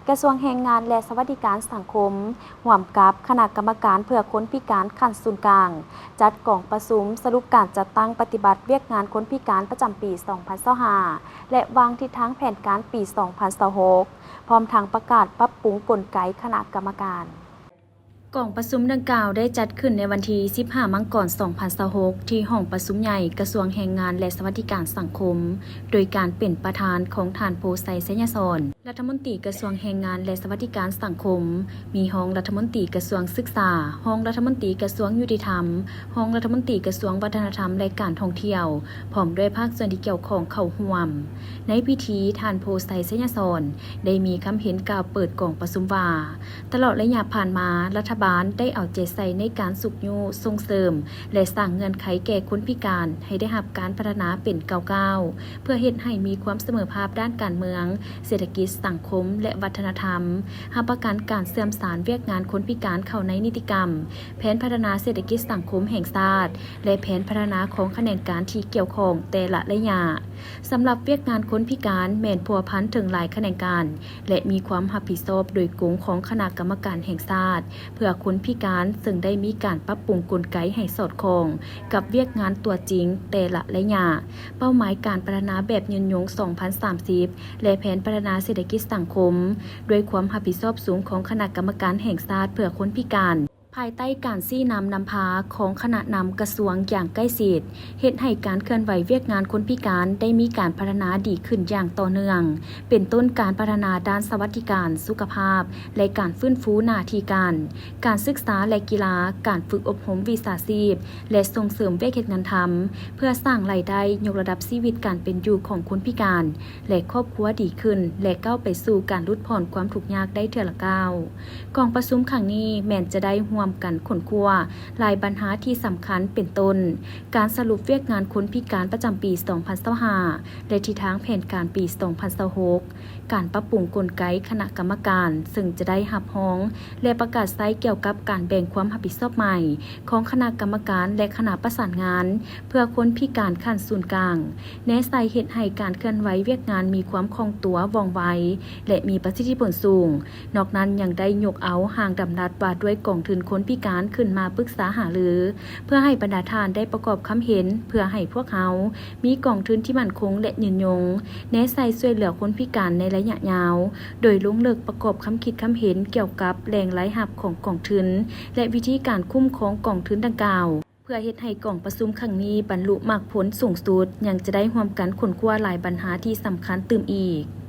กระทรวงแรงงานและสวัสดิการสังคมร่วมกับคณะกรรมการเพื่อคนพิการขั้นศูนย์กลางจัดกล่องประชุมสรุปการจัดตั้งปฏิบัติเวียกงานคนพิการประจำปี 2025 และวางทิศทางแผนการปี 2026 พร้อมทางประกาศปรับปรุงกลไกคณะกรรมการกล่องประชุมดังกล่าวได้จัดขึ้นในวันที่ 15 มังกร 2026 ที่ห้องประชุมใหญ่กระทรวงแรงงานและสวัสดิการสังคม โดยการเป็นประธานของท่านโพไซไสยสรรัฐมนตรีกระทรวงแรงงานและสวัสดิการสังคม มีห้องรัฐมนตรีกระทรวงศึกษา ห้องรัฐมนตรีกระทรวงยุติธรรม ห้องรัฐมนตรีกระทรวงวัฒนธรรมและการท่องเที่ยวพร้อมด้วยภาคส่วนที่เกี่ยวข้องเข้าร่วม ในพิธีท่านโพไซไสยสรได้มีคำเห็นกล่าวเปิดกล่องประชุมว่าตลอดระยะผ่านมารัฐบาลได้เอาใจใส่ในการสุขยูส่งเสริมและสร้างเงื่อนไขแก่คนพิการให้ได้รับการพัฒนาเป็นก้าวๆเพื่อเฮ็ดให้มีความเสมอภาคด้านการเมืองเศรษฐกิจสังคมและวัฒนธรรมรับประกันการเสื่อมสารเวียกงานคนพิการเข้าในนิติกรรมแผนพัฒนาเศรษฐกิจสังคมแห่งชาติและแผนพัฒนาของแขนงการที่เกี่ยวข้องแต่ละระยะสำหรับเวียกงานคนพิการแม่นพัวพันถึงหลายแขนงการและมีความรับผิดชอบโดยกงของคณะกรรมการแห่งชาติเพื่อคนพิการซึ่งได้มีการปรับปรุงกลไกให้สอดคล้องกับเวียกงานตัวจริงแต่ละระยะเป้าหมายการพัฒนาแบบยืนยง 2030 และแผนพัฒนาเศรษฐกิจสังคมด้วยความรับผิดชอบสูงของคณะกรรมการแห่งชาติเพื่อคนพิการภายใต้การชี้นำพาของคณะนำกระทรวงอย่างใกล้ชิดเฮ็ดให้การเคลื่อนไหวเวียกงานคนพิการได้มีการพัฒนาดีขึ้นอย่างต่อเนื่องเป็นต้นการพัฒนาด้านสวัสดิการสุขภาพและการฟื้นฟูหน้าที่การศึกษาและกีฬาการฝึกอบรมวิชาชีพและส่งเสริมเวียกเฮ็ดงานทำเพื่อสร้างรายได้ยกระดับชีวิตการเป็นอยู่ของคนพิการและครอบครัวดีขึ้นและก้าวไปสู่การลดผ่อนความทุกข์ยากได้เทื่อละก้าวกองประชุมครั้งนี้แม้นจะได้ร่วมกันขนครัวหลายปัญหาที่สำคัญเป็นต้นการสรุปเวียกงานคนพิการประจำปี 2025 และทิศทางแผนการปี 2026 การปรับปรุงกลไกคณะกรรมการซึ่งจะได้รับรองและประกาศใช้เกี่ยวกับการแบ่งความรับผิดชอบใหม่ของคณะกรรมการและคณะประสานงานเพื่อคนพิการขั้นศูนย์กลางแนะใส่เฮ็ดให้การเคลื่อนไหวเวียกงานมีความคล่องตัวว่องไวและมีประสิทธิผลสูงนอกนั้นยังได้ยกเอาห่างดำนัดว่าด้วยกองทุนคนพิการขึ้นมาปรึกษาหารือเพื่อให้บรรดาท่านได้ประกอบคำเห็นเพื่อให้พวกเขามีกองทุนที่มั่นคงและยืนยงแนะใส่ช่วยเหลือคนพิการในระยะยาวโดยลงลึกประกอบคำคิดคำเห็นเกี่ยวกับแหล่งรายรับของกองทุนและวิธีการคุ้มครองกองทุนดังกล่าวเพื่อเฮ็ดให้กองประชุมครั้งนี้บรรลุมรรคผลสูงสุดยังจะได้ร่วมกันขนคว้าหลายปัญหาที่สำคัญตื่มอีก